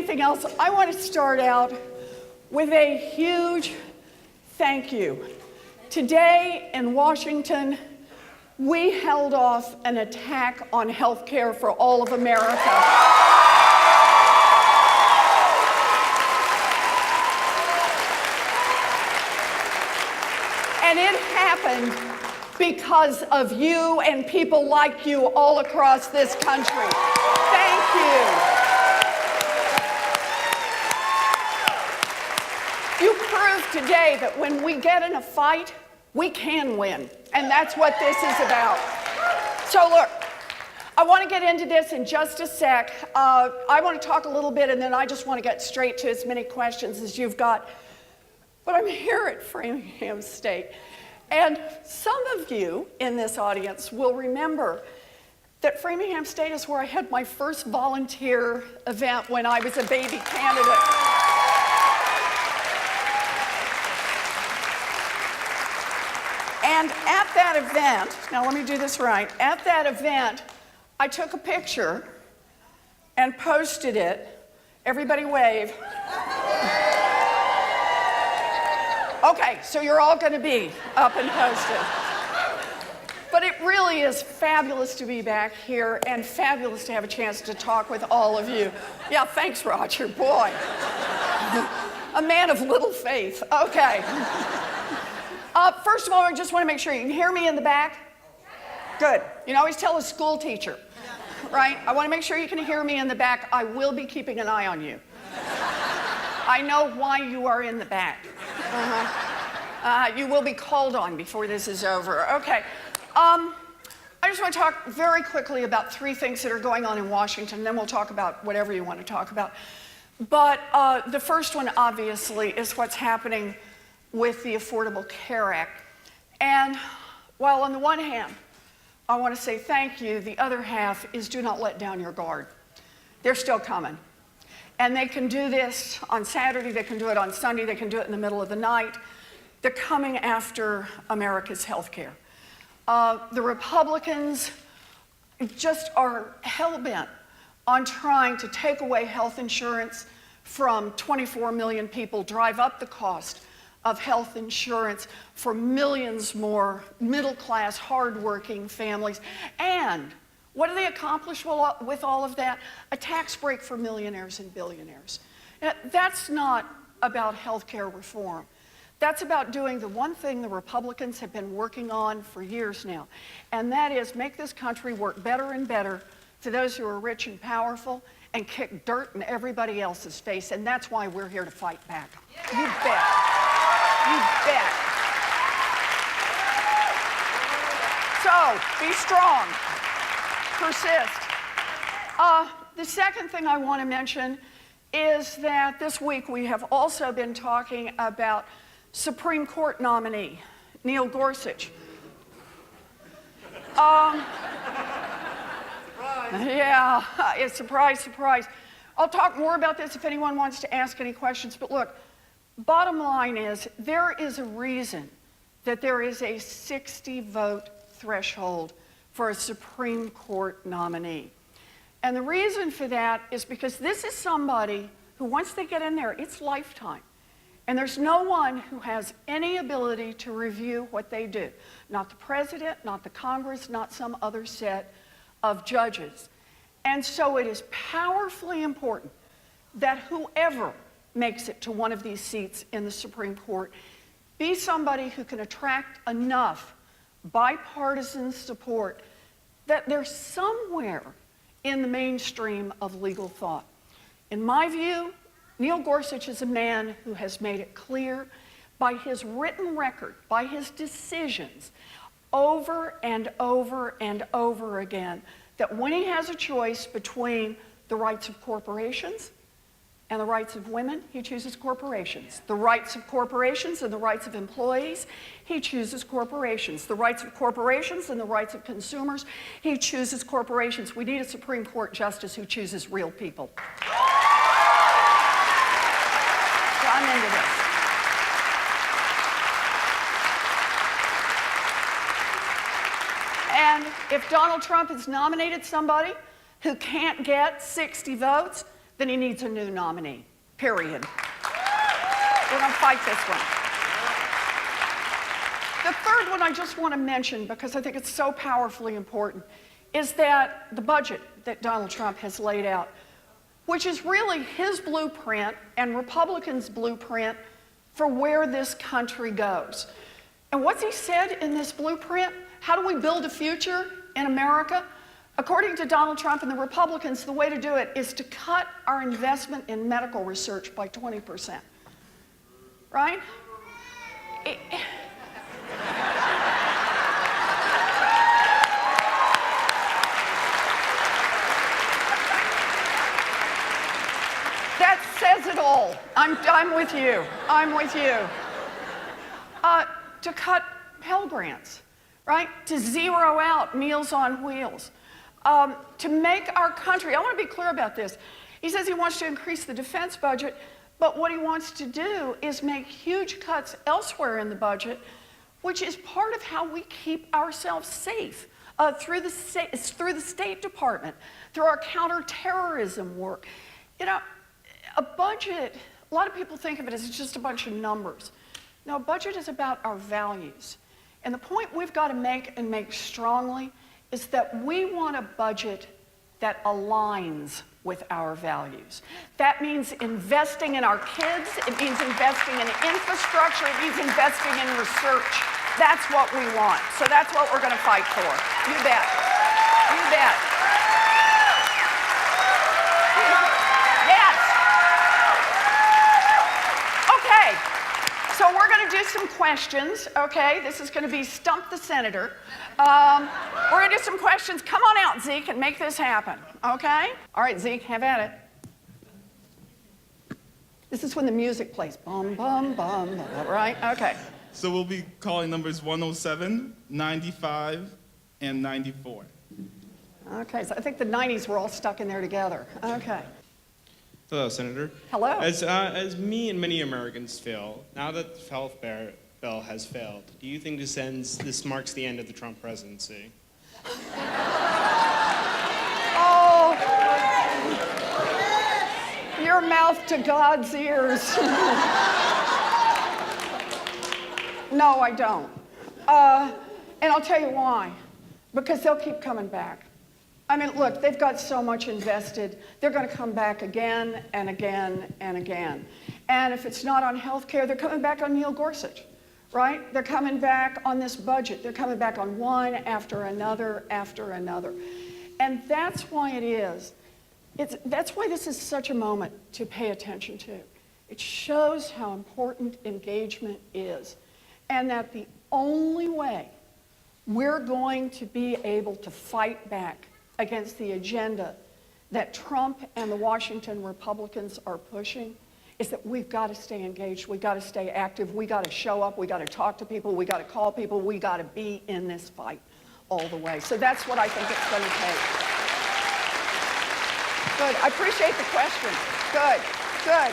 anything else, I want to start out with a huge thank you. Today in Washington, we held off an attack on health care for all of America. And it happened because of you and people like you all across this country. Thank you. You proved today that when we get in a fight, we can win. And that's what this is about. So look, I want to get into this in just a sec. I want to talk a little bit, and then I just want to get straight to as many questions as you've got. But I'm here at Framingham State. And some of you in this audience will remember that Framingham State is where I had my first volunteer event when I was a baby candidate. And at that event, now let me do this right, at that event, I took a picture and posted it. Everybody wave. Okay, so you're all going to be up and posted. But it really is fabulous to be back here and fabulous to have a chance to talk with all of you. Yeah, thanks, Roger. Boy, a man of little faith. Okay. First of all, I just want to make sure you can hear me in the back. Good. You can always tell a school teacher, right? I want to make sure you can hear me in the back. I will be keeping an eye on you. I know why you are in the back. You will be called on before this is over. Okay. I just want to talk very quickly about three things that are going on in Washington, then we'll talk about whatever you want to talk about. But the first one, obviously, is what's happening with the Affordable Care Act. And while on the one hand, I want to say thank you, the other half is do not let down your guard. They're still coming. And they can do this on Saturday, they can do it on Sunday, they can do it in the middle of the night. They're coming after America's health care. The Republicans just are hell-bent on trying to take away health insurance from 24 million people, drive up the cost of health insurance for millions more middle-class, hard-working families. And what do they accomplish with all of that? A tax break for millionaires and billionaires. Now, that's not about health care reform. That's about doing the one thing the Republicans have been working on for years now, and that is make this country work better and better for those who are rich and powerful and kick dirt in everybody else's face, and that's why we're here to fight back. You bet. You bet. So, be strong. Persist. The second thing I want to mention is that this week we have also been talking about Supreme Court nominee Neil Gorsuch. Yeah, it's surprise, surprise. I'll talk more about this if anyone wants to ask any questions, but look, bottom line is there is a reason that there is a 60-vote threshold for a Supreme Court nominee. And the reason for that is because this is somebody who, once they get in there, it's lifetime. And there's no one who has any ability to review what they do. Not the president, not the Congress, not some other set of judges. And so it is powerfully important that whoever makes it to one of these seats in the Supreme Court be somebody who can attract enough bipartisan support that they're somewhere in the mainstream of legal thought. In my view, Neil Gorsuch is a man who has made it clear by his written record, by his decisions, over and over and over again, that when he has a choice between the rights of corporations and the rights of women, he chooses corporations. The rights of corporations and the rights of employees, he chooses corporations. The rights of corporations and the rights of consumers, he chooses corporations. We need a Supreme Court justice who chooses real people. So I'm into this. And if Donald Trump has nominated somebody who can't get 60 votes, then he needs a new nominee, period. We're going to fight this one. The third one I just want to mention, because I think it's so powerfully important, is that the budget that Donald Trump has laid out, which is really his blueprint and Republicans' blueprint for where this country goes. And what's he said in this blueprint? How do we build a future in America? According to Donald Trump and the Republicans, the way to do it is to cut our investment in medical research by 20%. Right? That says it all. I'm with you. I'm with you. To cut Pell Grants, right? To zero out Meals on Wheels. To make our country, I want to be clear about this. He says he wants to increase the defense budget, but what he wants to do is make huge cuts elsewhere in the budget, which is part of how we keep ourselves safe through the State Department, through our counterterrorism work. You know, a budget, a lot of people think of it as just a bunch of numbers. No, a budget is about our values. And the point we've got to make, and make strongly, is that we want a budget that aligns with our values. That means investing in our kids, it means investing in infrastructure, it means investing in research. That's what we want. So that's what we're going to fight for. You bet. You bet. Yes. Okay. So we're going to do some questions, okay? This is going to be Stump the Senator. We're going to do some questions. Come on out, Zeke, and make this happen, okay? All right, Zeke, have at it. This is when the music plays. Bum, bum, bum, bum, right? Okay. So we'll be calling numbers 107, 95, and 94. Okay, so I think the 90s were all stuck in there together. Okay. Hello, Senator. Hello. As me and many Americans feel, now that the health bill has failed, do you think this marks the end of the Trump presidency? Oh, your mouth to God's ears. No, I don't. And I'll tell you why. Because they'll keep coming back. I mean, look, they've got so much invested. They're going to come back again and again and again. And if it's not on health care, they're coming back on Neil Gorsuch, right? They're coming back on this budget. They're coming back on one after another after another. And that's why it is. That's why this is such a moment to pay attention to. It shows how important engagement is. And that the only way we're going to be able to fight back against the agenda that Trump and the Washington Republicans are pushing is that we've got to stay engaged, we've got to stay active, we've got to show up, we've got to talk to people, we've got to call people, we've got to be in this fight all the way. So that's what I think it's going to take. Good, I appreciate the question. Good, good.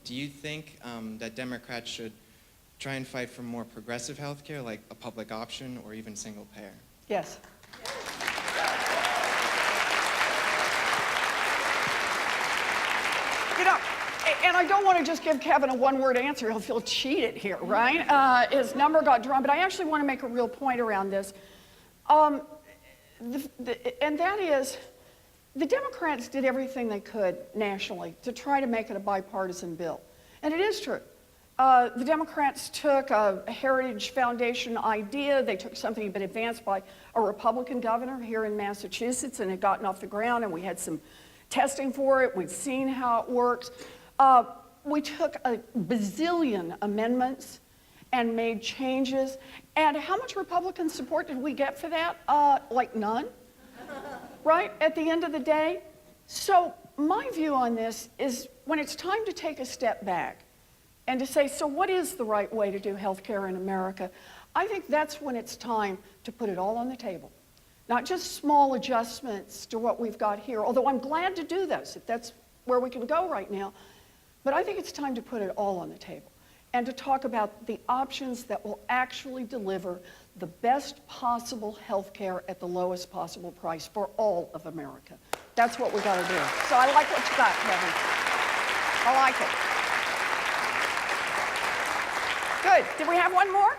Do you think that Democrats should try and fight for more progressive health care, like a public option or even single payer? Yes. You know, and I don't want to just give Kevin a one-word answer. He'll feel cheated here, right? His number got drawn, but I actually want to make a real point around this. And that is, the Democrats did everything they could nationally to try to make it a bipartisan bill. And it is true. The Democrats took a Heritage Foundation idea. They took something that had been advanced by a Republican governor here in Massachusetts and had gotten off the ground, and we had some testing for it. We'd seen how it works. We took a bazillion amendments and made changes. And how much Republican support did we get for that? Like none, right? At the end of the day. So my view on this is when it's time to take a step back and to say, so what is the right way to do health care in America? I think that's when it's time to put it all on the table. Not just small adjustments to what we've got here, although I'm glad to do those if that's where we can go right now. But I think it's time to put it all on the table and to talk about the options that will actually deliver the best possible health care at the lowest possible price for all of America. That's what we got to do. So I like what you got, Kevin. I like it. Good. Did we have one more?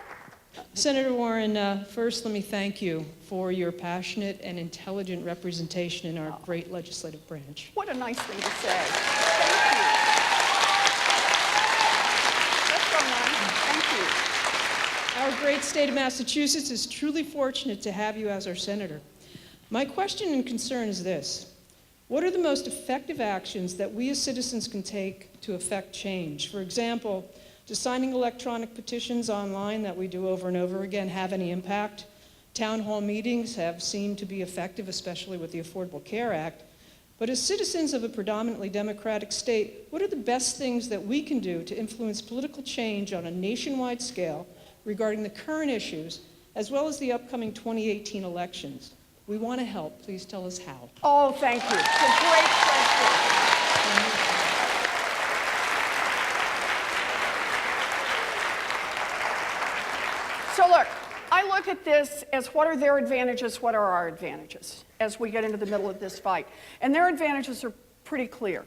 Senator Warren, first let me thank you for your passionate and intelligent representation in our great legislative branch. What a nice thing to say. Thank you. That's so nice. Thank you. Our great state of Massachusetts is truly fortunate to have you as our senator. My question and concern is this: what are the most effective actions that we as citizens can take to affect change? For example, does signing electronic petitions online that we do over and over again have any impact? Town hall meetings have seemed to be effective, especially with the Affordable Care Act. But as citizens of a predominantly Democratic state, what are the best things that we can do to influence political change on a nationwide scale regarding the current issues, as well as the upcoming 2018 elections? We want to help. Please tell us how. Oh, thank you. It's a great question. So look, I look at this as what are their advantages, what are our advantages as we get into the middle of this fight. And their advantages are pretty clear.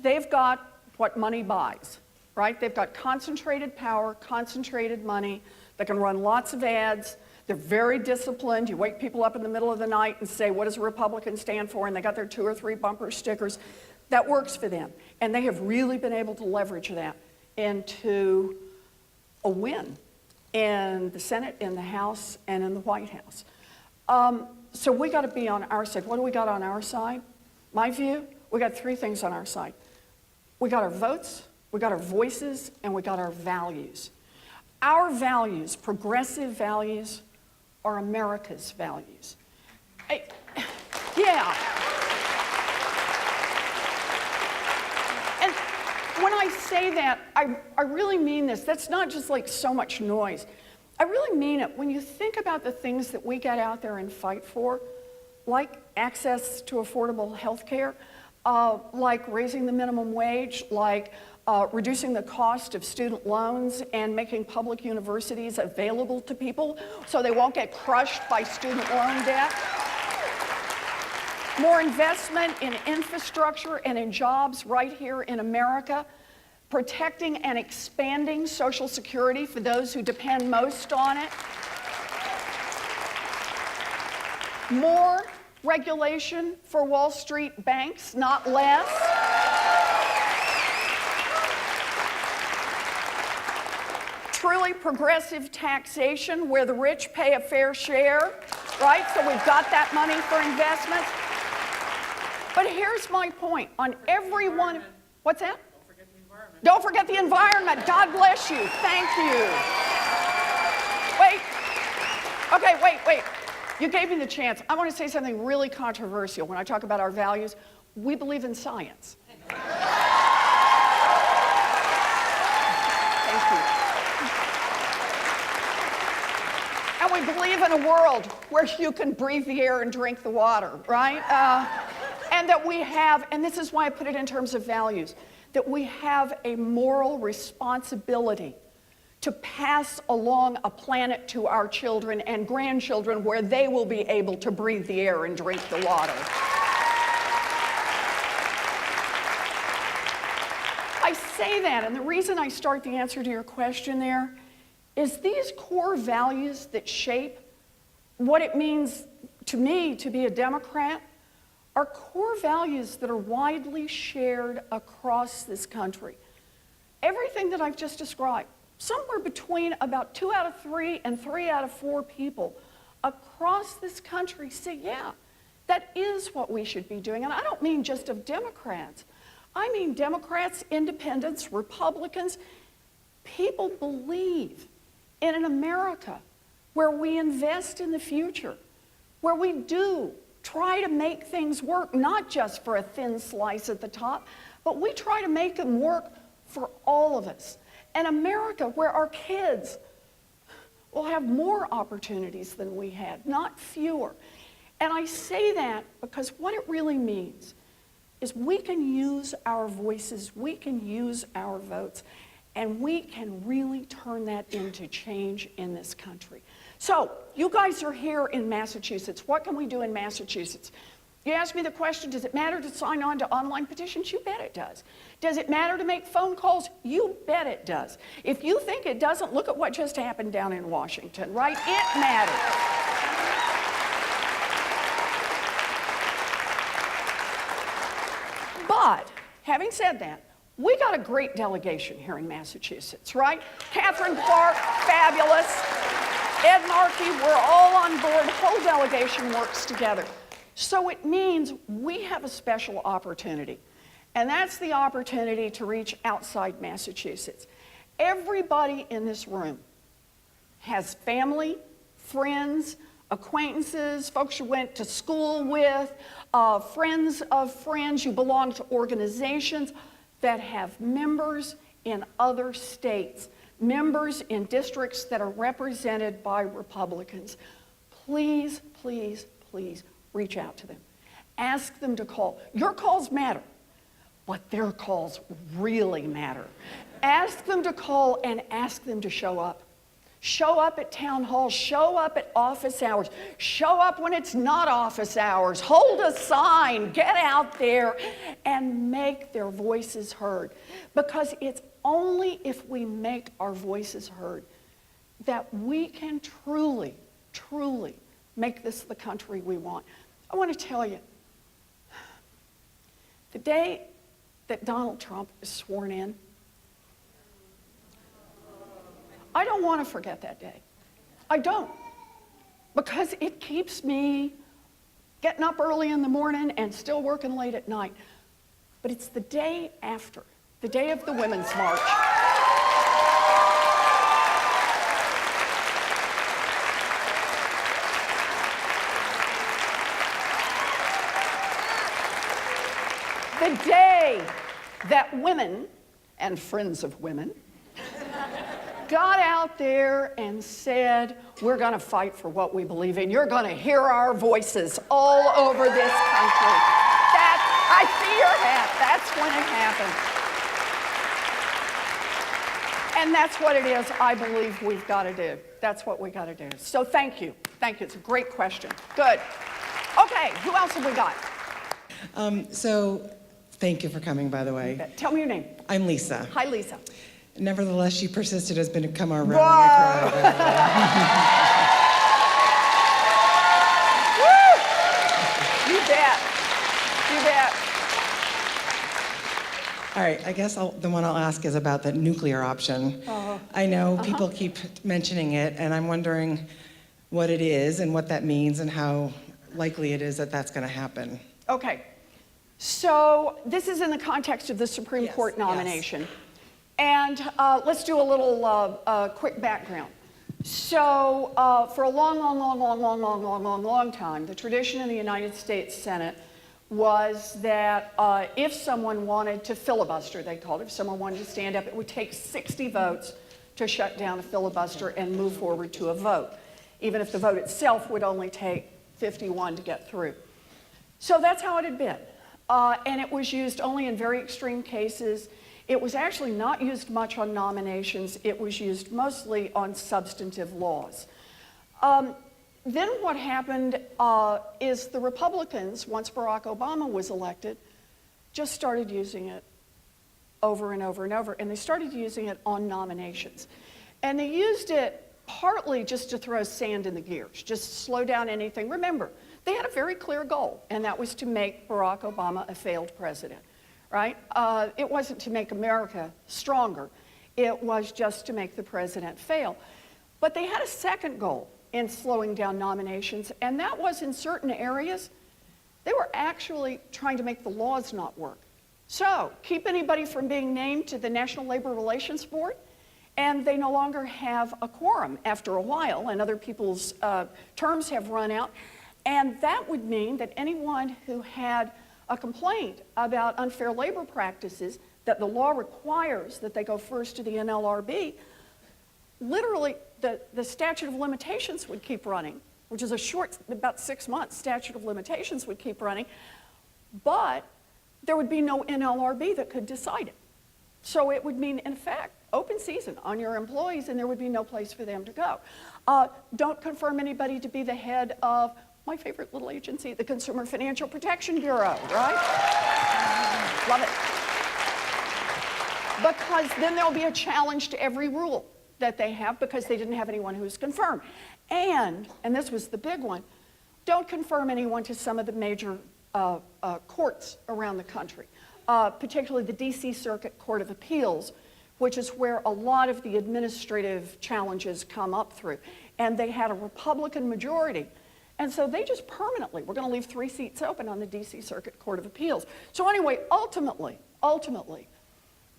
They've got what money buys, right? They've got concentrated power, concentrated money. They can run lots of ads. They're very disciplined. You wake people up in the middle of the night and say, what does a Republican stand for? And they got their 2 or 3 bumper stickers. That works for them. And they have really been able to leverage that into a win in the Senate, in the House, and in the White House. So we got to be on our side. What do we got on our side? My view, we got 3 things on our side. We got our votes, we got our voices, and we got our values. Our values, progressive values, are America's values. Yeah. And when I say that, I really mean this. That's not just like so much noise. I really mean it. When you think about the things that we get out there and fight for, like access to affordable health care, like raising the minimum wage, like reducing the cost of student loans and making public universities available to people so they won't get crushed by student loan debt. More investment in infrastructure and in jobs right here in America. Protecting and expanding Social Security for those who depend most on it. More regulation for Wall Street banks, not less. Truly progressive taxation where the rich pay a fair share, right? So we've got that money for investments. But here's my point. On every one, what's that? Don't forget the environment. God bless you. Thank you. Wait. Okay, wait. You gave me the chance. I want to say something really controversial when I talk about our values. We believe in science. Thank you. And we believe in a world where you can breathe the air and drink the water, right? And that we have, and this is why I put it in terms of values, that we have a moral responsibility to pass along a planet to our children and grandchildren where they will be able to breathe the air and drink the water. I say that, and the reason I start the answer to your question there is these core values that shape what it means to me to be a Democrat are core values that are widely shared across this country. Everything that I've just described, somewhere between about 2 out of 3 and 3 out of 4 people across this country say, yeah, that is what we should be doing. And I don't mean just of Democrats. I mean Democrats, independents, Republicans. People believe in an America where we invest in the future, where we do try to make things work, not just for a thin slice at the top, but we try to make them work for all of us. An America where our kids will have more opportunities than we had, not fewer. And I say that because what it really means is we can use our voices, we can use our votes, and we can really turn that into change in this country. So, you guys are here in Massachusetts. What can we do in Massachusetts? You ask me the question, does it matter to sign on to online petitions? You bet it does. Does it matter to make phone calls? You bet it does. If you think it doesn't, look at what just happened down in Washington, right? It matters. But, having said that, we got a great delegation here in Massachusetts, right? Catherine Clark, fabulous. Ed Markey, we're all on board. The whole delegation works together. So it means we have a special opportunity, and that's the opportunity to reach outside Massachusetts. Everybody in this room has family, friends, acquaintances, folks you went to school with, friends of friends, you belong to organizations that have members in other states, members in districts that are represented by Republicans. Please, please, please reach out to them. Ask them to call. Your calls matter, but their calls really matter. Ask them to call and ask them to show up. Show up at town halls, show up at office hours, show up when it's not office hours, hold a sign, get out there and make their voices heard. Because it's only if we make our voices heard that we can truly, truly make this the country we want. I want to tell you, the day that Donald Trump is sworn in, I don't want to forget that day. I don't. Because it keeps me getting up early in the morning and still working late at night. But it's the day after, the day of the Women's March. The day that women and friends of women got out there and said, we're going to fight for what we believe in. You're going to hear our voices all over this country. I see your hat. That's when it happened. And that's what it is I believe we've got to do. That's what we got to do. So thank you. Thank you. It's a great question. Good. Okay, who else have we got? So thank you for coming, by the way. Tell me your name. I'm Lisa. Hi, Lisa. Nevertheless, she persisted has become our rallying Whoa! cry. Woo! You bet. You bet. All right, I guess the one I'll ask is about the nuclear option. I know people keep mentioning it, and I'm wondering what it is and what that means and how likely it is that that's going to happen. Okay. So this is in the context of the Supreme Court nomination. And let's do a little quick background. So for a long time, the tradition in the United States Senate was that if someone wanted to filibuster, they called it, if someone wanted to stand up, it would take 60 votes to shut down a filibuster and move forward to a vote, even if the vote itself would only take 51 to get through. So that's how it had been. And it was used only in very extreme cases. It was actually not used much on nominations. It was used mostly on substantive laws. Then what happened is the Republicans, once Barack Obama was elected, just started using it over and over and over, and they started using it on nominations. And they used it partly just to throw sand in the gears, just slow down anything. Remember, they had a very clear goal, and that was to make Barack Obama a failed president. Right? It wasn't to make America stronger. It was just to make the president fail. But they had a second goal in slowing down nominations, and that was in certain areas, they were actually trying to make the laws not work. So, keep anybody from being named to the National Labor Relations Board, and they no longer have a quorum after a while, and other people's terms have run out. And that would mean that anyone who had a complaint about unfair labor practices that the law requires that they go first to the NLRB, literally the statute of limitations would keep running, which is a short, about 6 months statute of limitations would keep running, but there would be no NLRB that could decide it. So it would mean, in fact, open season on your employees, and there would be no place for them to go. Don't confirm anybody to be the head of my favorite little agency, the Consumer Financial Protection Bureau, right? Love it. Because then there'll be a challenge to every rule that they have because they didn't have anyone who was confirmed. And this was the big one, don't confirm anyone to some of the major courts around the country, particularly the DC Circuit Court of Appeals, which is where a lot of the administrative challenges come up through. And they had a Republican majority. And so they just permanently, we're going to leave 3 seats open on the DC Circuit Court of Appeals. So anyway, ultimately,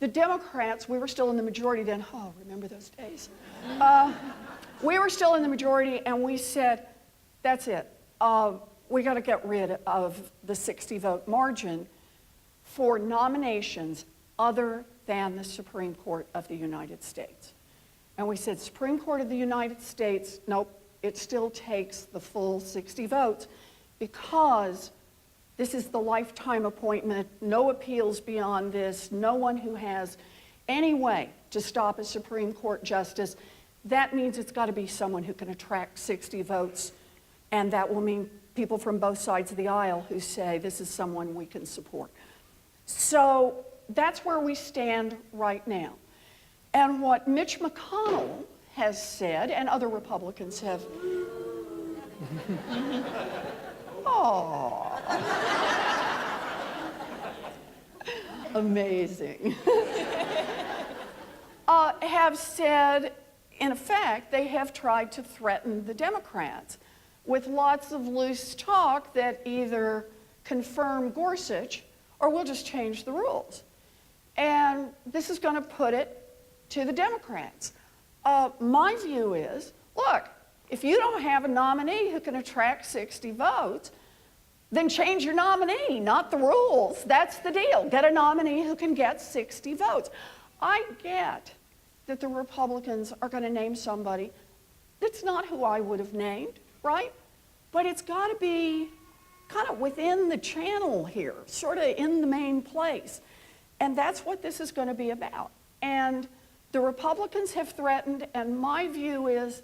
the Democrats, we were still in the majority then. Oh, remember those days? We were still in the majority, and we said, that's it. We got to get rid of the 60-vote margin for nominations other than the Supreme Court of the United States. And we said, Supreme Court of the United States, nope, it still takes the full 60 votes because this is the lifetime appointment, no appeals beyond this, no one who has any way to stop a Supreme Court justice. That means it's got to be someone who can attract 60 votes, and that will mean people from both sides of the aisle who say this is someone we can support. So that's where we stand right now. And what Mitch McConnell has said, and other Republicans have, oh, amazing, have said, in effect, they have tried to threaten the Democrats with lots of loose talk that either confirm Gorsuch or we'll just change the rules. And this is going to put it to the Democrats. My view is, look, if you don't have a nominee who can attract 60 votes, then change your nominee, not the rules. That's the deal. Get a nominee who can get 60 votes. I get that the Republicans are going to name somebody that's not who I would have named, right? But it's got to be kind of within the channel here, sort of in the main place. And that's what this is going to be about. And the Republicans have threatened, and my view is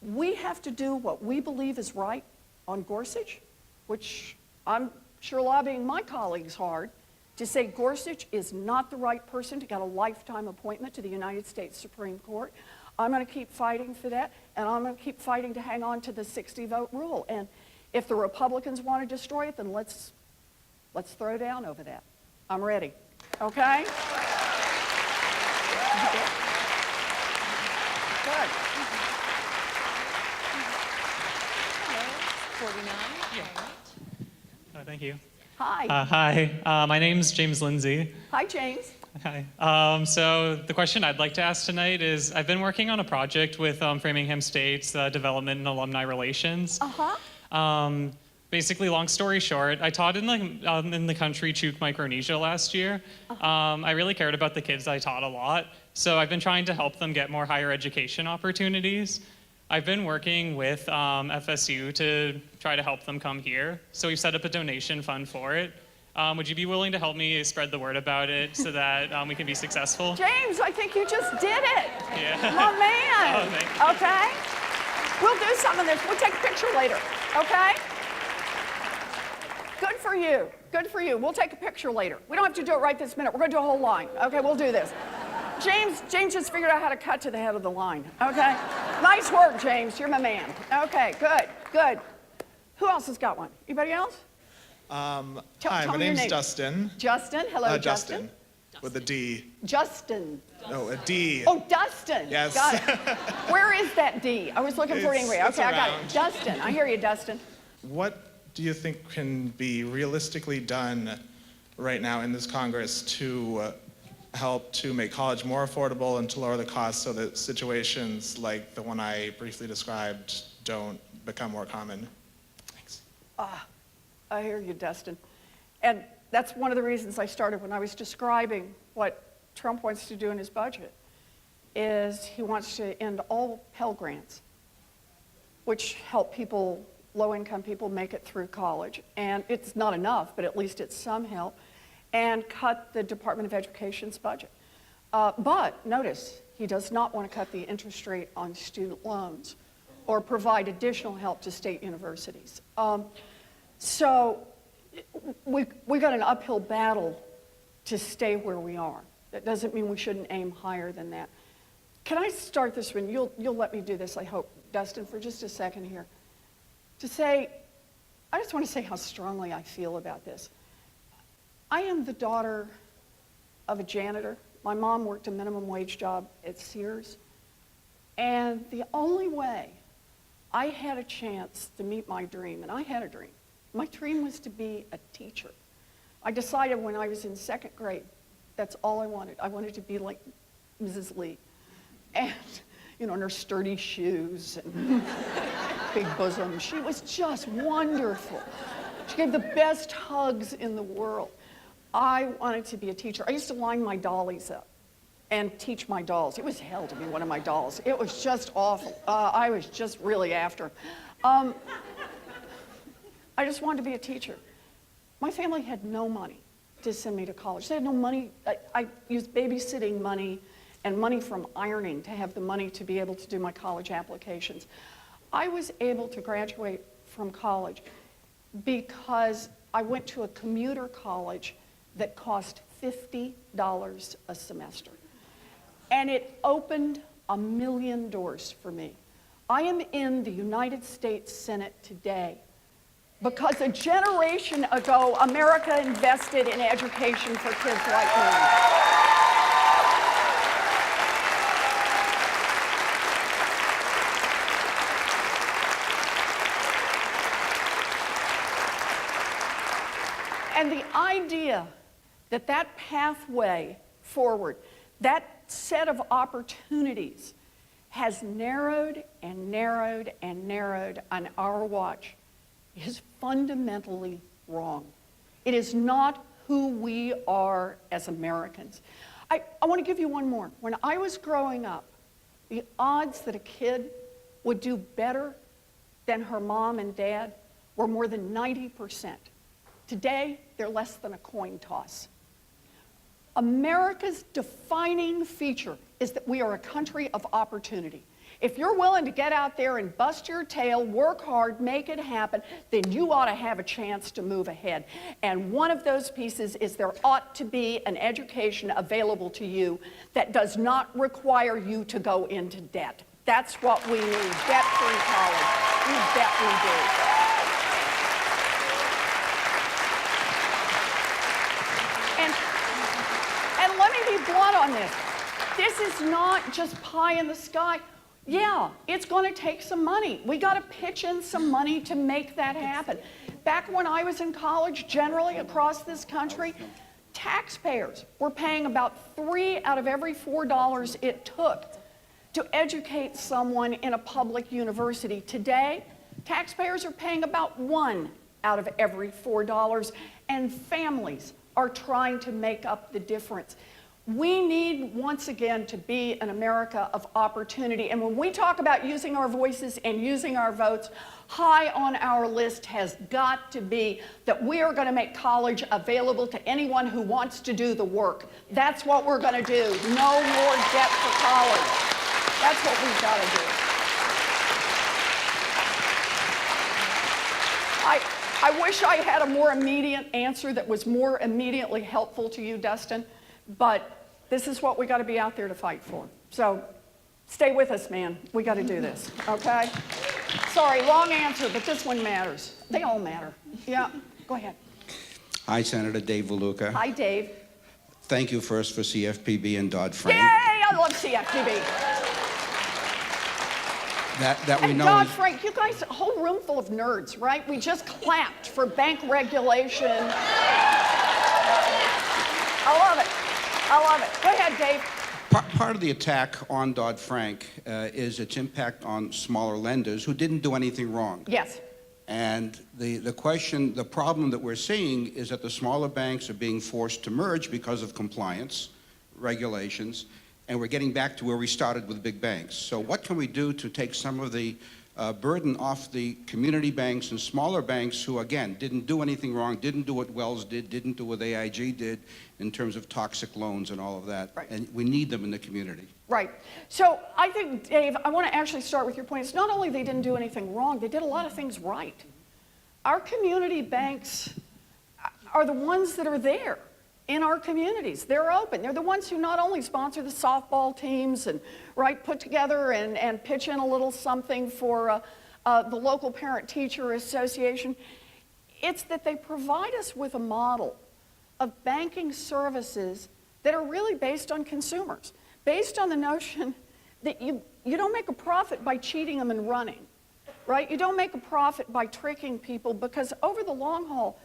we have to do what we believe is right on Gorsuch, which I'm sure lobbying my colleagues hard to say Gorsuch is not the right person to get a lifetime appointment to the United States Supreme Court. I'm going to keep fighting for that, and I'm going to keep fighting to hang on to the 60-vote rule. And if the Republicans want to destroy it, then let's throw down over that. I'm ready. Okay? Good. 49. Yeah. Thank you. Hi. Hi, my name's James Lindsay. Hi, James. Hi. So the question I'd like to ask tonight is, I've been working on a project with Framingham State's Development and Alumni Relations. Uh-huh. Basically, long story short, I taught in the country Chuk, Micronesia last year. I really cared about the kids I taught a lot, so I've been trying to help them get more higher education opportunities. I've been working with FSU to try to help them come here, so we've set up a donation fund for it. Would you be willing to help me spread the word about it so that we can be successful? James, I think you just did it. Yeah. My man. Oh, thank you. Okay? We'll do some of this. We'll take a picture later. Okay? Good for you. Good for you. We'll take a picture later. We don't have to do it right this minute. We're going to do a whole line. Okay, we'll do this. James just figured out how to cut to the head of the line. Okay? Nice work, James. You're my man. Okay, good. Who else has got one? Anybody else? Hi, tell my me your name's name. Dustin. Justin. Hello, Justin. With a D. Justin. No, a D. Oh, Dustin. Yes. Got it. Where is that D? I was looking for it anyway. It's Okay, I got around. it. Dustin. I hear you, Dustin. What do you think can be realistically done right now in this Congress to help to make college more affordable and to lower the cost so that situations like the one I briefly described don't become more common? Thanks. I hear you, Dustin. And that's one of the reasons I started when I was describing what Trump wants to do in his budget, is he wants to end all Pell Grants, which help people, low-income people, make it through college. And it's not enough, but at least it's some help. And cut the Department of Education's budget. But notice, he does not want to cut the interest rate on student loans or provide additional help to state universities. So we got an uphill battle to stay where we are. That doesn't mean we shouldn't aim higher than that. Can I start this one? You'll let me do this, I hope, Dustin, for just a second here. To say, I just want to say how strongly I feel about this. I am the daughter of a janitor. My mom worked a minimum wage job at Sears. And the only way I had a chance to meet my dream, and I had a dream. My dream was to be a teacher. I decided when I was in second grade, that's all I wanted. I wanted to be like Mrs. Lee. And, you know, in her sturdy shoes and big bosom. She was just wonderful. She gave the best hugs in the world. I wanted to be a teacher. I used to line my dollies up and teach my dolls. It was hell to be one of my dolls. It was just awful. I was just really after them. I just wanted to be a teacher. My family had no money to send me to college. They had no money. I used babysitting money and money from ironing to have the money to be able to do my college applications. I was able to graduate from college because I went to a commuter college that cost $50 a semester. And it opened a million doors for me. I am in the United States Senate today because a generation ago, America invested in education for kids like me. And the idea that that pathway forward, that set of opportunities has narrowed and narrowed and narrowed on our watch is fundamentally wrong. It is not who we are as Americans. I want to give you one more. When I was growing up, the odds that a kid would do better than her mom and dad were more than 90%. Today, they're less than a coin toss. America's defining feature is that we are a country of opportunity. If you're willing to get out there and bust your tail, work hard, make it happen, then you ought to have a chance to move ahead. And one of those pieces is there ought to be an education available to you that does not require you to go into debt. That's what we need, debt-free college. You bet we do. And let me be blunt on this. This is not just pie in the sky. Yeah, it's going to take some money. We got to pitch in some money to make that happen. Back when I was in college, generally across this country, taxpayers were paying about 3 out of every $4 it took to educate someone in a public university. Today, taxpayers are paying about 1 out of every $4, and families are trying to make up the difference. We need, once again, to be an America of opportunity. And when we talk about using our voices and using our votes, high on our list has got to be that we are going to make college available to anyone who wants to do the work. That's what we're going to do. No more debt for college. That's what we've got to do. I wish I had a more immediate answer that was more immediately helpful to you, Dustin, but this is what we got to be out there to fight for. So stay with us, man. We got to do this, okay? Sorry, long answer, but this one matters. They all matter. Yeah, go ahead. Hi, Senator Dave Valuca. Hi, Dave. Thank you first for CFPB and Dodd-Frank. Yay, I love CFPB. That we And know Dodd-Frank, you guys, a whole room full of nerds, right? We just clapped for bank regulation. I love it. I love it. Go ahead, Dave. part of the attack on Dodd-Frank is its impact on smaller lenders who didn't do anything wrong. Yes. And the problem that we're seeing is that the smaller banks are being forced to merge because of compliance, regulations, and we're getting back to where we started with big banks. So what can we do to take some of the burden off the community banks and smaller banks who, again, didn't do anything wrong, didn't do what Wells did, didn't do what AIG did in terms of toxic loans and all of that. Right. And we need them in the community. Right. So I think, Dave, I want to actually start with your point. It's not only they didn't do anything wrong, they did a lot of things right. Our community banks are the ones that are there in our communities. They're open. They're the ones who not only sponsor the softball teams and put together and pitch in a little something for the local parent-teacher association. It's that they provide us with a model of banking services that are really based on consumers, based on the notion that you don't make a profit by cheating them and running, right? You don't make a profit by tricking people, because over the long haul,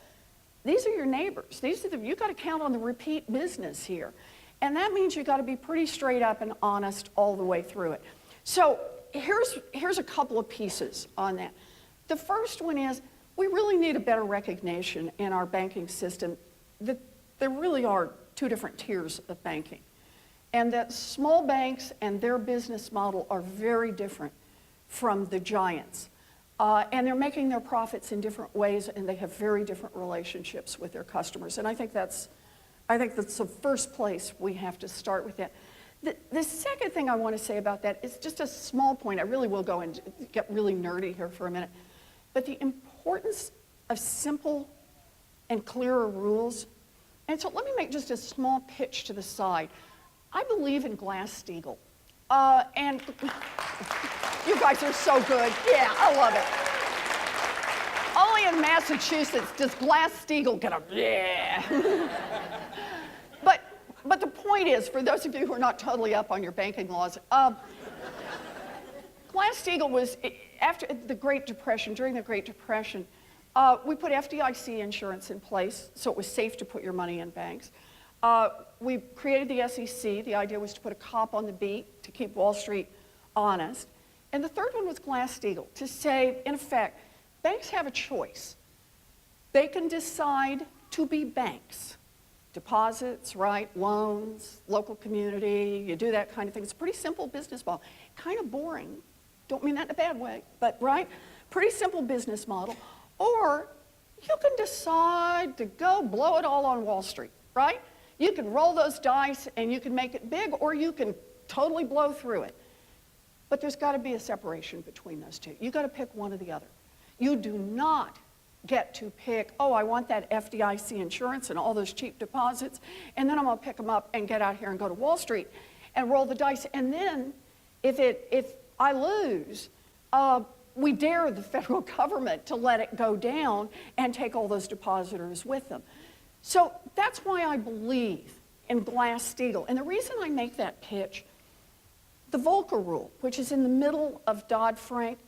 these are your neighbors. You've got to count on the repeat business here. And that means you've got to be pretty straight up and honest all the way through it. So here's a couple of pieces on that. The first one is we really need a better recognition in our banking system that there really are two different tiers of banking. And that small banks and their business model are very different from the giants. And they're making their profits in different ways, and they have very different relationships with their customers. And I think that's the first place we have to start with that. The second thing I want to say about that is just a small point. I really will go and get really nerdy here for a minute. But the importance of simple and clearer rules. And so let me make just a small pitch to the side. I believe in Glass-Steagall. And you guys are so good. Yeah, I love it. Only in Massachusetts does Glass-Steagall get a yeah. But the point is, for those of you who are not totally up on your banking laws, Glass-Steagall was, after the Great Depression, during the Great Depression, we put FDIC insurance in place, so it was safe to put your money in banks. We created the SEC. The idea was to put a cop on the beat to keep Wall Street honest. And the third one was Glass-Steagall, to say, in effect, banks have a choice. They can decide to be banks. Deposits, right, loans, local community, you do that kind of thing. It's a pretty simple business model. Kind of boring. Don't mean that in a bad way, but right? Pretty simple business model. Or you can decide to go blow it all on Wall Street, right? You can roll those dice and you can make it big, or you can totally blow through it. But there's got to be a separation between those two. You've got to pick one or the other. You do not get to pick, oh, I want that FDIC insurance and all those cheap deposits, and then I'm going to pick them up and get out here and go to Wall Street and roll the dice. And then if I lose, we dare the federal government to let it go down and take all those depositors with them. So that's why I believe in Glass-Steagall. And the reason I make that pitch, the Volcker Rule, which is in the middle of Dodd-Frank,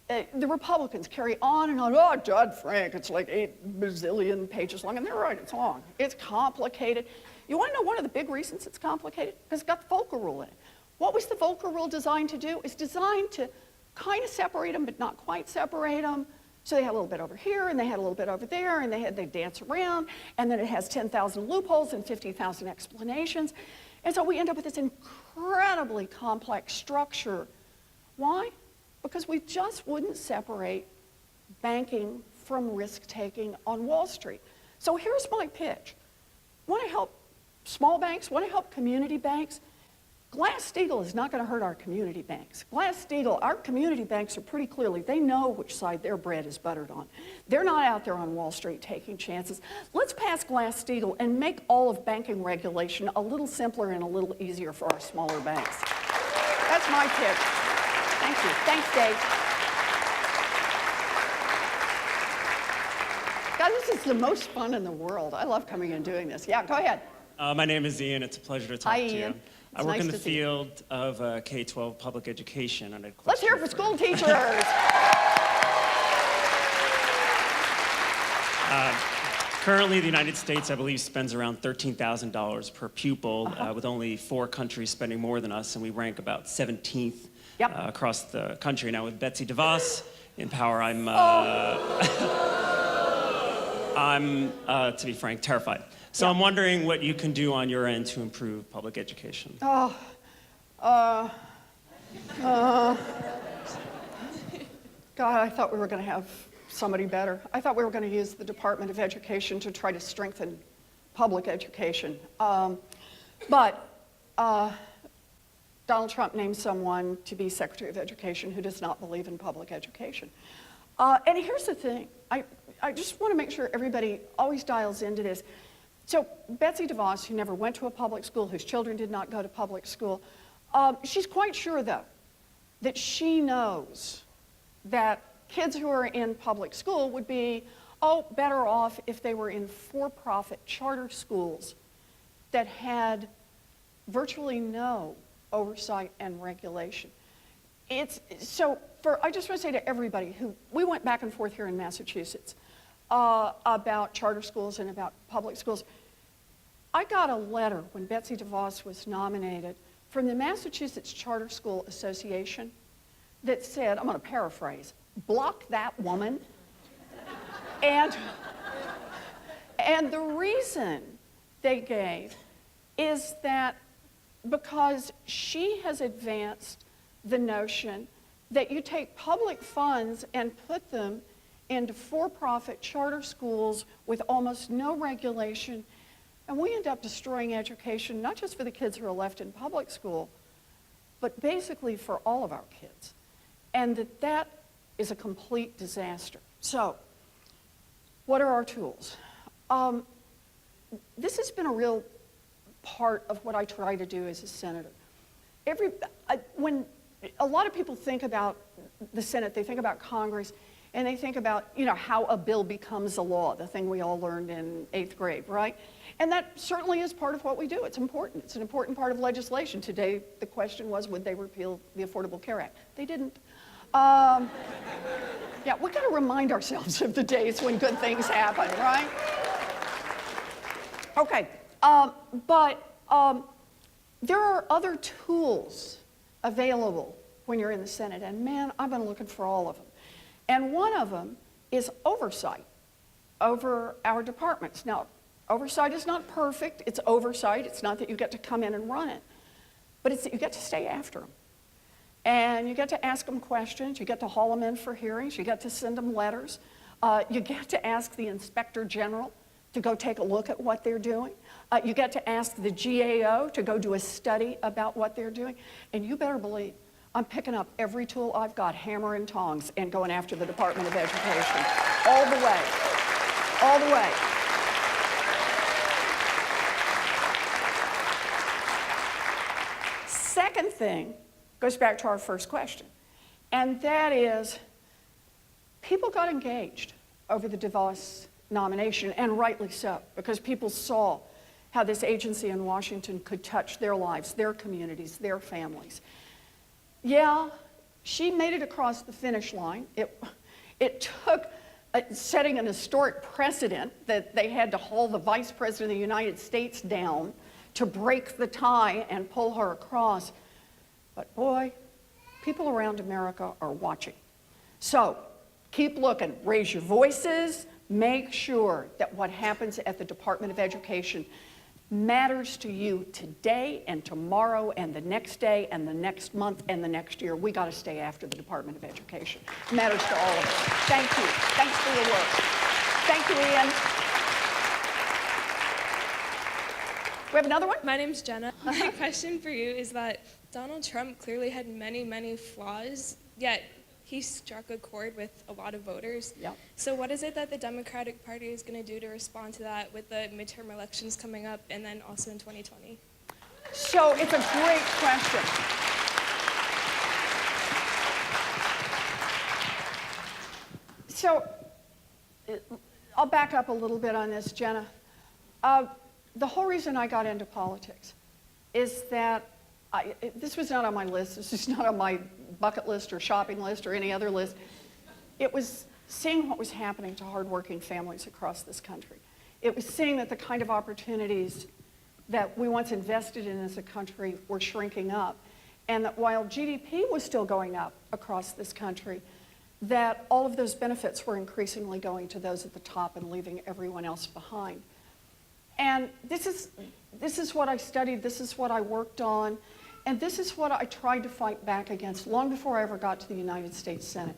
the Republicans carry on and on, oh, Dodd-Frank, it's like 8 bazillion pages long, and they're right, it's long. It's complicated. You want to know one of the big reasons it's complicated? Because it's got the Volcker Rule in it. What was the Volcker Rule designed to do? It's designed to kind of separate them, but not quite separate them. So they had a little bit over here, and they had a little bit over there, and they dance around, and then it has 10,000 loopholes and 50,000 explanations. And so we end up with this incredibly complex structure. Why? Because we just wouldn't separate banking from risk-taking on Wall Street. So here's my pitch. Want to help small banks? Want to help community banks? Glass-Steagall is not going to hurt our community banks. Glass-Steagall, our community banks are pretty clearly, they know which side their bread is buttered on. They're not out there on Wall Street taking chances. Let's pass Glass-Steagall and make all of banking regulation a little simpler and a little easier for our smaller banks. That's my pitch. Thank you. Thanks, Dave. God, this is the most fun in the world. I love coming and doing this. Yeah, go ahead. My name is Ian. It's a pleasure to talk Hi, to you. Ian. I work in the field of K-12 public education. And Let's hear it for school teachers. Currently, the United States, I believe, spends around $13,000 per pupil, with only 4 countries spending more than us, and we rank about 17th across the country. Now, with Betsy DeVos in power, I'm, to be frank, terrified. So I'm wondering what you can do on your end to improve public education. God, I thought we were going to have somebody better. I thought we were going to use the Department of Education to try to strengthen public education. But Donald Trump named someone to be Secretary of Education who does not believe in public education. And here's the thing. I just want to make sure everybody always dials into this. So Betsy DeVos, who never went to a public school, whose children did not go to public school, she's quite sure, though, that she knows that kids who are in public school would be, better off if they were in for-profit charter schools that had virtually no oversight and regulation. I just want to say to everybody we went back and forth here in Massachusetts about charter schools and about public schools. I got a letter when Betsy DeVos was nominated from the Massachusetts Charter School Association that said, I'm going to paraphrase, block that woman. And the reason they gave is that because she has advanced the notion that you take public funds and put them into for-profit charter schools with almost no regulation, and we end up destroying education, not just for the kids who are left in public school, but basically for all of our kids. And that is a complete disaster. So, what are our tools? This has been a real part of what I try to do as a senator. When a lot of people think about the Senate, they think about Congress, and they think about, how a bill becomes a law, the thing we all learned in 8th grade, right? And that certainly is part of what we do. It's important. It's an important part of legislation. Today, the question was, would they repeal the Affordable Care Act? They didn't. Yeah, we got to remind ourselves of the days when good things happen, right? Okay, but there are other tools available when you're in the Senate, and man, I've been looking for all of them. And one of them is oversight over our departments. Now, oversight is not perfect. It's oversight. It's not that you get to come in and run it, but it's that you get to stay after them. And you get to ask them questions. You get to haul them in for hearings. You get to send them letters. You get to ask the Inspector General to go take a look at what they're doing. You get to ask the GAO to go do a study about what they're doing. And you better believe I'm picking up every tool I've got, hammer and tongs, and going after the Department of Education. All the way. All the way. Second thing goes back to our first question, and that is people got engaged over the DeVos nomination, and rightly so, because people saw how this agency in Washington could touch their lives, their communities, their families. Yeah, she made it across the finish line. It took setting an historic precedent that they had to haul the Vice President of the United States down to break the tie and pull her across. But boy, people around America are watching. So keep looking, raise your voices, make sure that what happens at the Department of Education matters to you today and tomorrow and the next day and the next month and the next year. We got to stay after the Department of Education. It matters to all of us. Thank you. Thanks for your work. Thank you, Ian. We have another one? My name's Jenna. My question for you is that Donald Trump clearly had many, many flaws, yet he struck a chord with a lot of voters. Yep. So what is it that the Democratic Party is going to do to respond to that with the midterm elections coming up and then also in 2020? So it's a great question. So I'll back up a little bit on this, Jenna. The whole reason I got into politics is that this was not on my list. This is not on my bucket list or shopping list or any other list. It was seeing what was happening to hardworking families across this country. It was seeing that the kind of opportunities that we once invested in as a country were shrinking up, and that while GDP was still going up across this country, that all of those benefits were increasingly going to those at the top and leaving everyone else behind. And this is what I studied, this is what I worked on, and this is what I tried to fight back against long before I ever got to the United States Senate.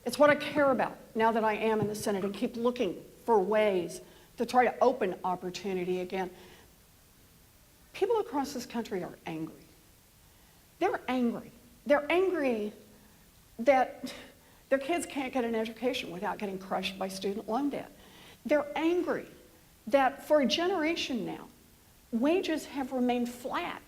It's what I care about now that I am in the Senate and keep looking for ways to try to open opportunity again. People across this country are angry. They're angry. They're angry that their kids can't get an education without getting crushed by student loan debt. They're angry that for a generation now, wages have remained flat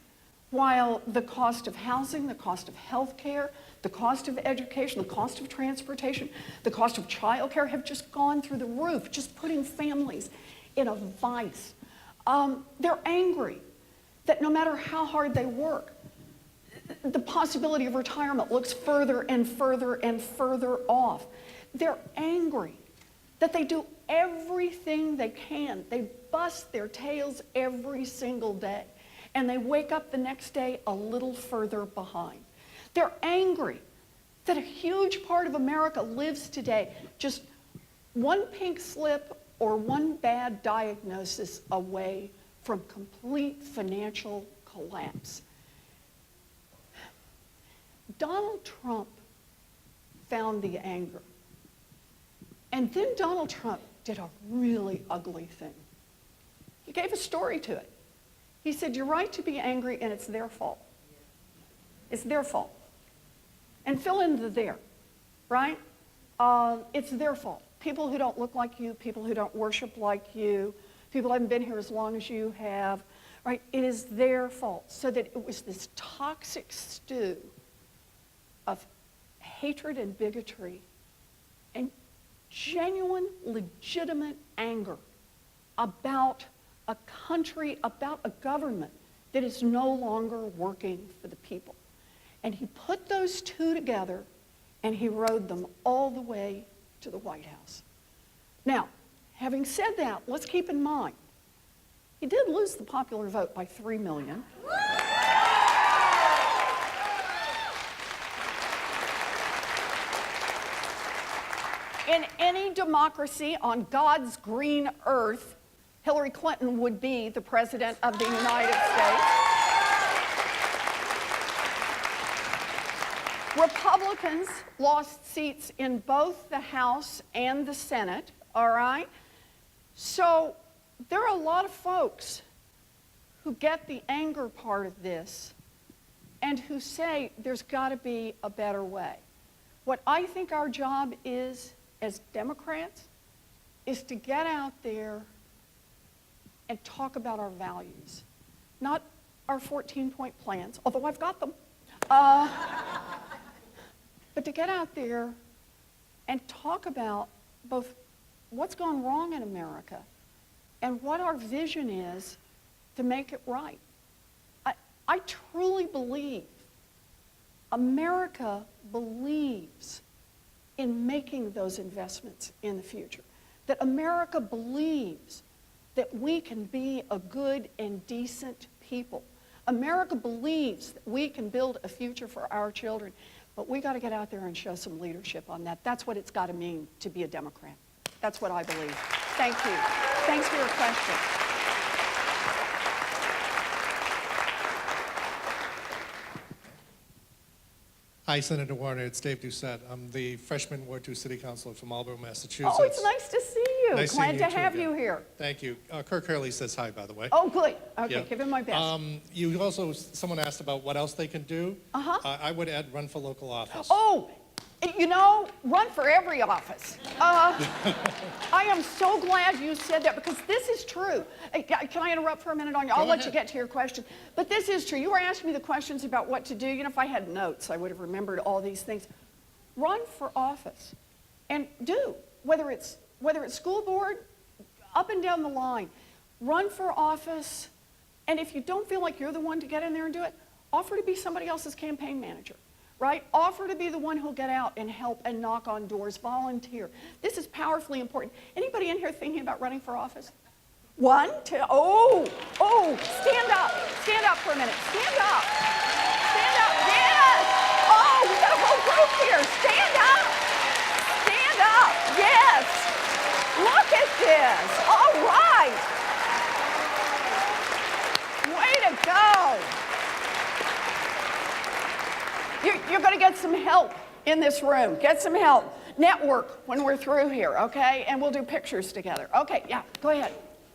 while the cost of housing, the cost of health care, the cost of education, the cost of transportation, the cost of childcare have just gone through the roof, just putting families in a vice. They're angry that no matter how hard they work, the possibility of retirement looks further and further and further off. They're angry that they do everything they can. They bust their tails every single day, and they wake up the next day a little further behind. They're angry that a huge part of America lives today just one pink slip or one bad diagnosis away from complete financial collapse. Donald Trump found the anger. And then Donald Trump did a really ugly thing. He gave a story to it. He said, you're right to be angry and it's their fault. It's their fault. And fill in the there, right? It's their fault. People who don't look like you, people who don't worship like you, people who haven't been here as long as you have, right? It is their fault. So that it was this toxic stew of hatred and bigotry and genuine, legitimate anger about a country, about a government that is no longer working for the people. And he put those two together and he rode them all the way to the White House. Now, having said that, let's keep in mind, he did lose the popular vote by 3 million. In any democracy on God's green earth, Hillary Clinton would be the president of the United States. Republicans lost seats in both the House and the Senate, all right? So there are a lot of folks who get the anger part of this and who say there's got to be a better way. What I think our job is as Democrats is to get out there and talk about our values, not our 14-point plans, although I've got them. But to get out there and talk about both what's gone wrong in America and what our vision is to make it right. I truly believe America believes in making those investments in the future. That America believes that we can be a good and decent people. America believes that we can build a future for our children. But we got to get out there and show some leadership on that. That's what it's got to mean to be a Democrat. That's what I believe. Thank you. Thanks for your question. Hi, Senator Warner. It's Dave Doucette. I'm the freshman Ward 2 City Councilor from Marlborough, Massachusetts. Oh, it's nice to see you. Nice Glad to seeing you have too you again. here. Thank you. Kirk Hurley says hi, by the way. Oh, good. Okay, Yeah. give him my best. You also, someone asked about what else they can do. Uh-huh. I would add run for local office. Oh, you know, run for every office. I am so glad you said that because this is true. Can I interrupt for a minute on you? I'll let you get to your question. But this is true. You were asking me the questions about what to do. You know, if I had notes, I would have remembered all these things. Run for office and do, whether it's school board, up and down the line. Run for office, and if you don't feel like you're the one to get in there and do it, offer to be somebody else's campaign manager. Right? Offer to be the one who'll get out and help and knock on doors, volunteer. This is powerfully important. Anybody in here thinking about running for office? 1, 2, oh, stand up for a minute. Stand up, yes. Oh, we got a whole group here. Stand up, yes. Look at this, all right. Way to go. You're going to get some help in this room. Get some help. network when we're through here, okay? And we'll do pictures together. Okay, yeah, go ahead.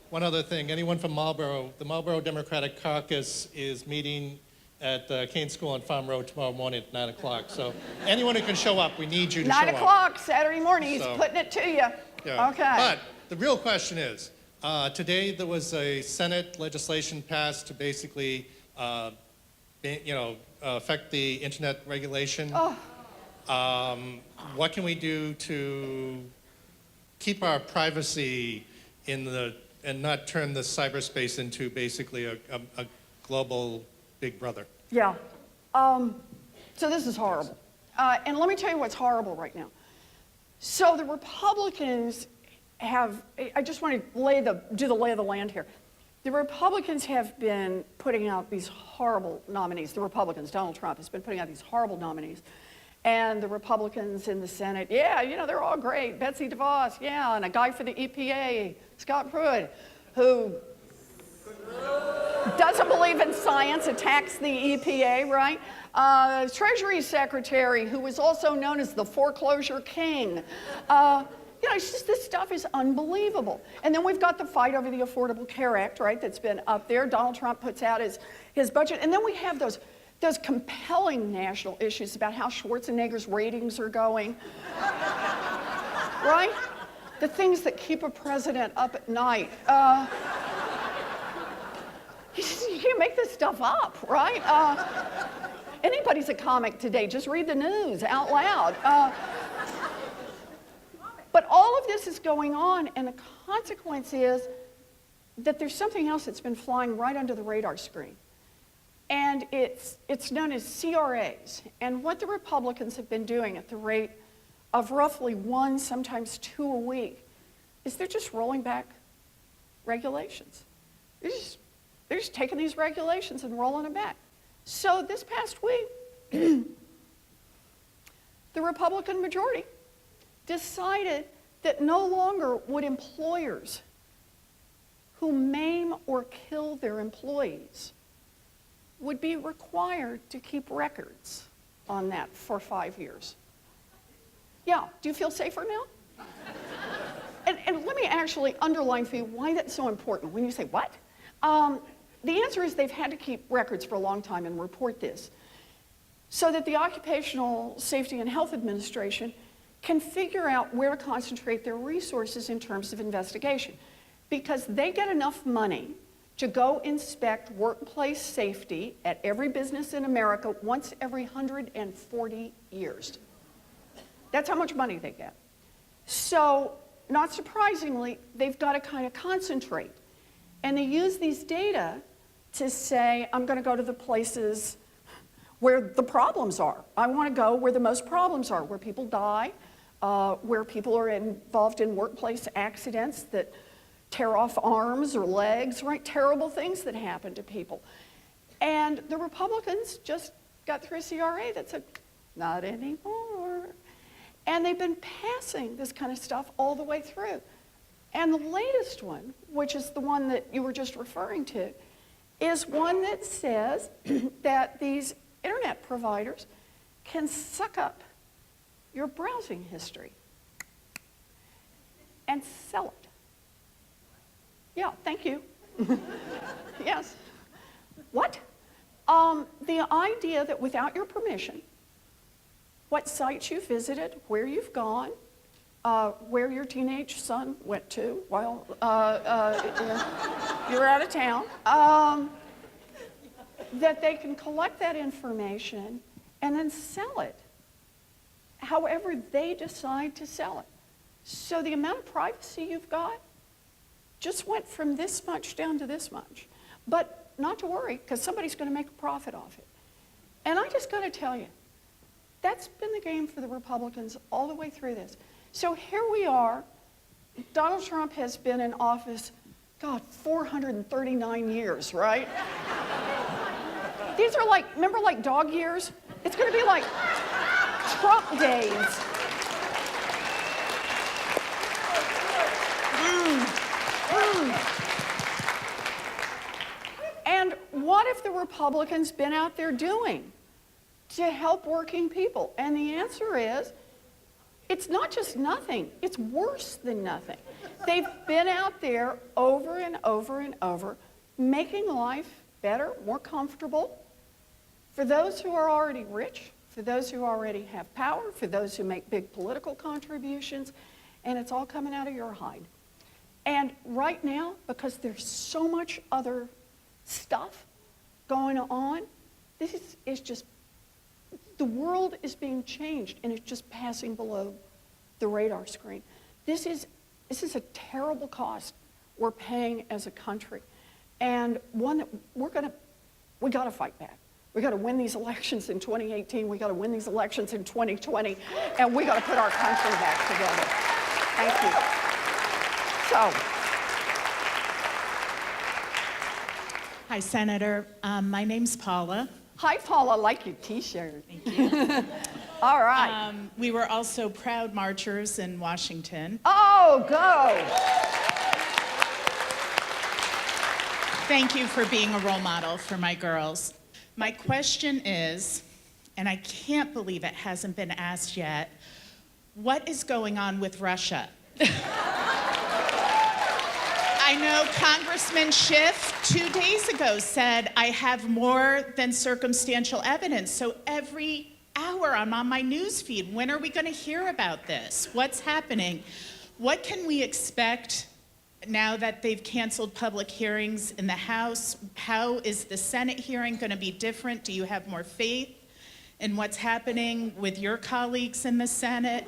One other thing, anyone from Marlboro, the Marlboro Democratic Caucus is meeting at Kane School on Farm Road tomorrow morning at 9 o'clock. So anyone who can show up, we need you to show up. 9 o'clock Saturday morning, he's putting it to you. Yeah. Okay. But the real question is, today there was a Senate legislation passed to basically, affect the internet regulation. What can we do to keep our privacy and not turn the cyberspace into basically a global Big Brother? Yeah. So this is horrible. And let me tell you what's horrible right now. So the Republicans have, I just want to do the lay of the land here. The Republicans have been putting out these horrible nominees. The Republicans, Donald Trump, has been putting out these horrible nominees. And the Republicans in the Senate, yeah, they're all great. Betsy DeVos, yeah, and a guy for the EPA, Scott Pruitt, who doesn't believe in science, attacks the EPA, right? Treasury Secretary, who was also known as the foreclosure king. It's just, this stuff is unbelievable. And then we've got the fight over the Affordable Care Act, right, that's been up there. Donald Trump puts out his budget. And then we have those compelling national issues about how Schwarzenegger's ratings are going, right? The things that keep a president up at night. You can't make this stuff up, right? Anybody's a comic today. Just read the news out loud. But all of this is going on, and the consequence is that there's something else that's been flying right under the radar screen. And it's known as CRAs. And what the Republicans have been doing at the rate of roughly 1, sometimes 2 a week, is they're just rolling back regulations. They're just taking these regulations and rolling them back. So this past week, the Republican majority decided that no longer would employers who maim or kill their employees would be required to keep records on that for 5 years. Yeah, do you feel safer now? And let me actually underline for you why that's so important. When you say, what? The answer is they've had to keep records for a long time and report this so that the Occupational Safety and Health Administration can figure out where to concentrate their resources in terms of investigation, because they get enough money to go inspect workplace safety at every business in America once every 140 years. That's how much money they get. So, not surprisingly, they've got to kind of concentrate. And they use these data to say, I'm going to go to the places where the problems are. I want to go where the most problems are, where people die, where people are involved in workplace accidents that tear off arms or legs, right? Terrible things that happen to people. And the Republicans just got through a CRA that said, not anymore. And they've been passing this kind of stuff all the way through. And the latest one, which is the one that you were just referring to, is one that says that these internet providers can suck up your browsing history and sell it. Yeah, thank you. Yes. What? The idea that without your permission, what sites you visited, where you've gone, where your teenage son went to while you're out of town, that they can collect that information and then sell it however they decide to sell it. So the amount of privacy you've got just went from this much down to this much. But not to worry, because somebody's going to make a profit off it. And I just got to tell you, that's been the game for the Republicans all the way through this. So here we are. Donald Trump has been in office, God, 439 years, right? These are like, remember like dog years? It's going to be like Trump days. And what have the Republicans been out there doing to help working people? And the answer is, It's not just nothing, it's worse than nothing. They've been out there over and over and over, making life better, more comfortable for those who are already rich, for those who already have power, for those who make big political contributions, and it's all coming out of your hide. And right now, because there's so much other stuff going on, this is just, the world is being changed, and it's just passing below the radar screen. This is a terrible cost we're paying as a country, and one that we got to fight back. We got to win these elections in 2018. We got to win these elections in 2020, and we got to put our country back together. Thank you. So. Hi, Senator. My name's Paula. Hi, Paula. I like your T-shirt. Thank you. All right. We were also proud marchers in Washington. Oh, go. Thank you for being a role model for my girls. My question is, and I can't believe it hasn't been asked yet, what is going on with Russia? I know Congressman Schiff 2 days ago said, I have more than circumstantial evidence. So every hour I'm on my news feed, when are we going to hear about this? What's happening? What can we expect now that they've canceled public hearings in the House? How is the Senate hearing going to be different? Do you have more faith in what's happening with your colleagues in the Senate?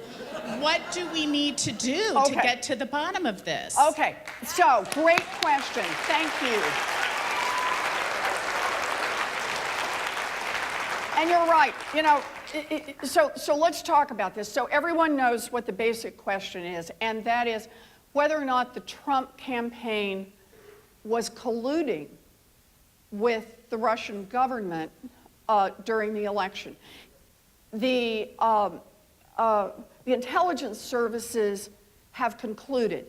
What do we need to do to get to the bottom of this? Okay, so great question. Thank you. And you're right. You know, so let's talk about this. So everyone knows what the basic question is, and that is whether or not the Trump campaign was colluding with the Russian government during the election. The intelligence services have concluded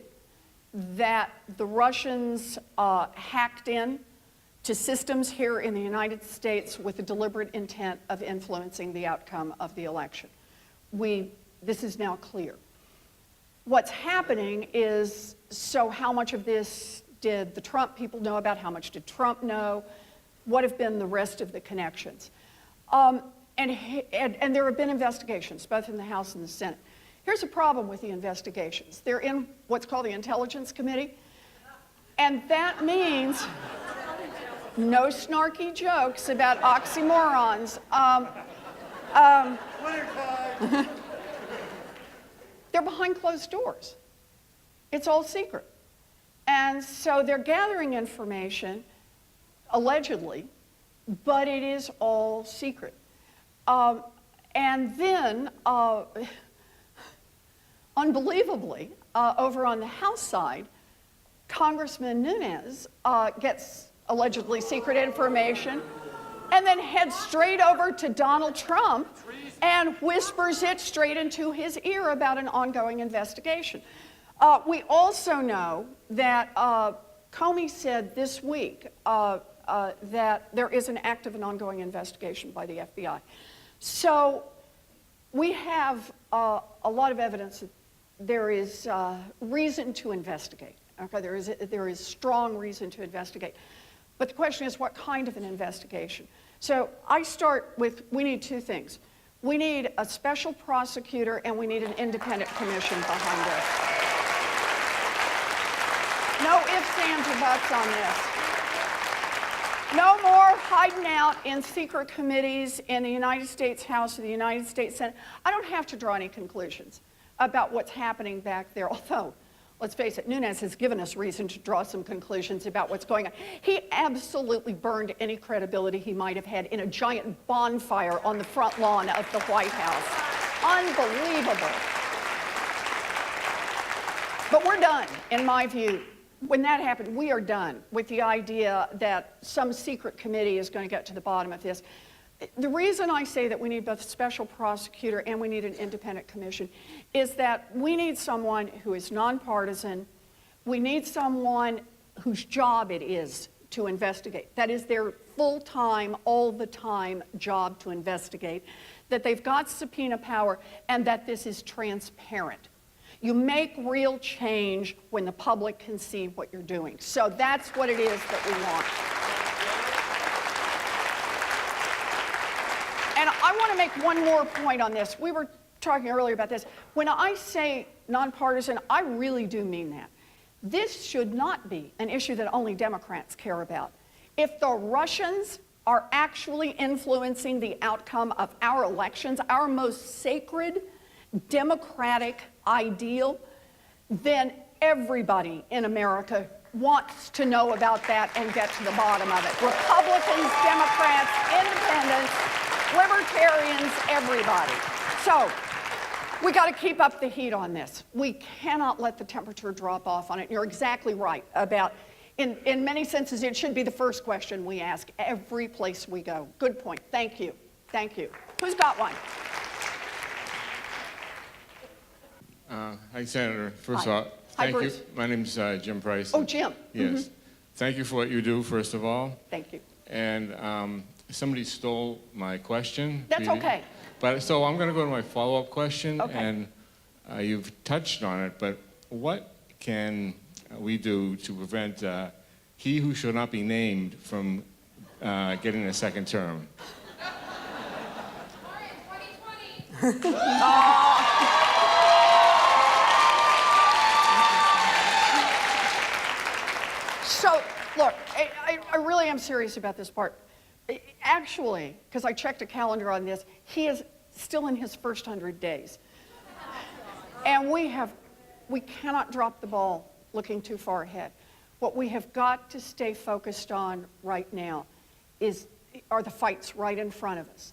that the Russians hacked in to systems here in the United States with the deliberate intent of influencing the outcome of the election. This is now clear. What's happening is, so how much of this did the Trump people know about? How much did Trump know? What have been the rest of the connections? And there have been investigations, both in the House and the Senate. Here's a problem with the investigations. They're in what's called the Intelligence Committee, and that means no snarky jokes about oxymorons. They're behind closed doors. It's all secret. And so they're gathering information, allegedly, but it is all secret. And then, unbelievably, over on the House side, Congressman Nunes gets allegedly secret information and then heads straight over to Donald Trump and whispers it straight into his ear about an ongoing investigation. We also know that Comey said this week that there is an active and ongoing investigation by the FBI. So we have a lot of evidence that there is reason to investigate. Okay, there is strong reason to investigate. But the question is, what kind of an investigation? So I start with, we need two things. We need a special prosecutor, and we need an independent commission behind this. No ifs, ands, or buts on this. No more hiding out in secret committees in the United States House or the United States Senate. I don't have to draw any conclusions about what's happening back there, although, let's face it, Nunes has given us reason to draw some conclusions about what's going on. He absolutely burned any credibility he might have had in a giant bonfire on the front lawn of the White House. Unbelievable. But we're done, in my view. When that happened, we are done with the idea that some secret committee is going to get to the bottom of this. The reason I say that we need both a special prosecutor and we need an independent commission is that we need someone who is nonpartisan. We need someone whose job it is to investigate. That is their full-time, all the time job to investigate. that they've got subpoena power, and that this is transparent. You make real change when the public can see what you're doing. So that's what it is that we want. And I want to make one more point on this. We were talking earlier about this. When I say nonpartisan, I really do mean that. This should not be an issue that only Democrats care about. If the Russians are actually influencing the outcome of our elections, our most sacred democratic ideal, then everybody in America wants to know about that and get to the bottom of it. Republicans, Democrats, independents, libertarians, everybody. So we got to keep up the heat on this. We cannot let the temperature drop off on it. You're exactly right about, in many senses, it should be the first question we ask every place we go. Good point. Thank you. Thank you. Who's got one? Hi, Senator. First Hi. of all, Hi, thank you. Bruce. My name's Jim Price. Oh, Jim. Yes. Thank you for what you do, first of all. Thank you. And somebody stole my question. That's okay. But so I'm going to go to my follow-up question, Okay. and you've touched on it. But what can we do to prevent he who shall not be named from getting a second term? So, look, I really am serious about this part. Actually, because I checked a calendar on this, he is still in his first 100 days. And we cannot drop the ball looking too far ahead. What we have got to stay focused on right now are the fights right in front of us.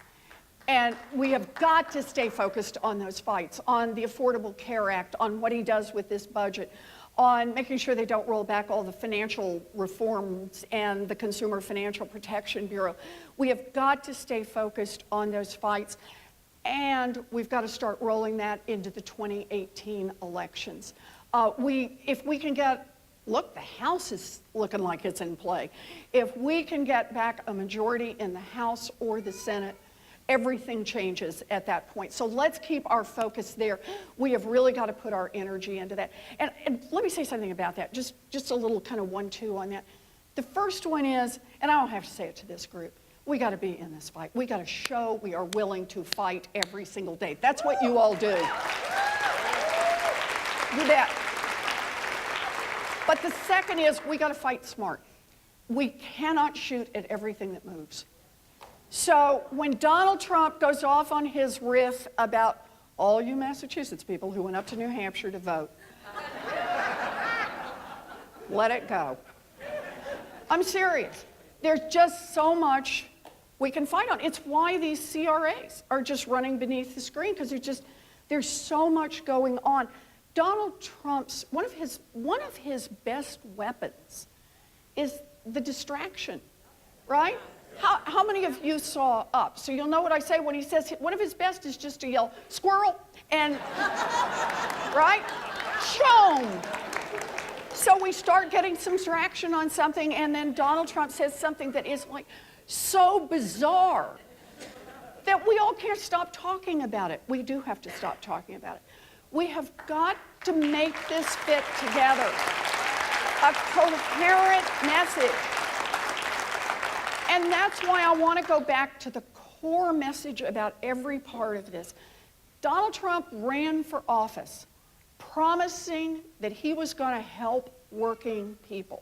And we have got to stay focused on those fights, on the Affordable Care Act, on what he does with this budget, on making sure they don't roll back all the financial reforms and the Consumer Financial Protection Bureau. We have got to stay focused on those fights, and we've got to start rolling that into the 2018 elections. If we can get, look, the House is looking like it's in play. If we can get back a majority in the House or the Senate, everything changes at that point. So let's keep our focus there. We have really got to put our energy into that. And let me say something about that, just a little kind of 1-2 on that. The first one is, and I don't have to say it to this group, we got to be in this fight. We got to show we are willing to fight every single day. That's what you all do. Do that. But the second is, we got to fight smart. We cannot shoot at everything that moves. So when Donald Trump goes off on his riff about all you Massachusetts people who went up to New Hampshire to vote, let it go. I'm serious. There's just so much we can fight on. It's why these CRAs are just running beneath the screen, because there's so much going on. Donald Trump's, one of his best weapons is the distraction, right? How many of you saw Up? So you'll know what I say when he says one of his best is just to yell, squirrel, and, right? Shown. So we start getting some traction on something, and then Donald Trump says something that is like so bizarre that we all can't stop talking about it. We do have to stop talking about it. We have got to make this fit together. A coherent message. And that's why I want to go back to the core message about every part of this. Donald Trump ran for office promising that he was going to help working people.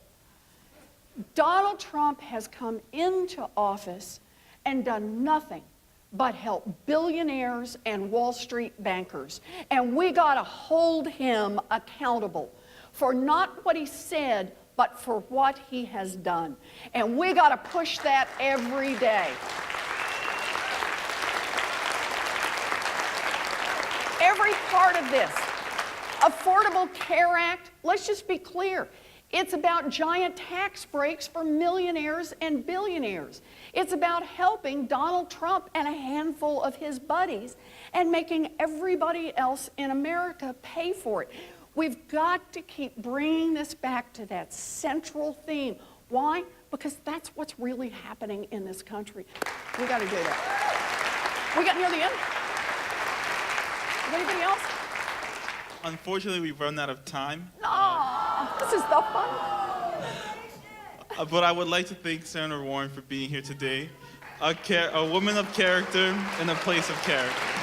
Donald Trump has come into office and done nothing but help billionaires and Wall Street bankers. And we got to hold him accountable for not what he said, but for what he has done. And we got to push that every day. Every part of this. Affordable Care Act, let's just be clear. It's about giant tax breaks for millionaires and billionaires. It's about helping Donald Trump and a handful of his buddies and making everybody else in America pay for it. We've got to keep bringing this back to that central theme. Why? Because that's what's really happening in this country. We got to do that. We got near the end. Anybody else? Unfortunately, we've run out of time. Aw, this is the fun. But I would like to thank Senator Warren for being here today. A woman of character in a place of character.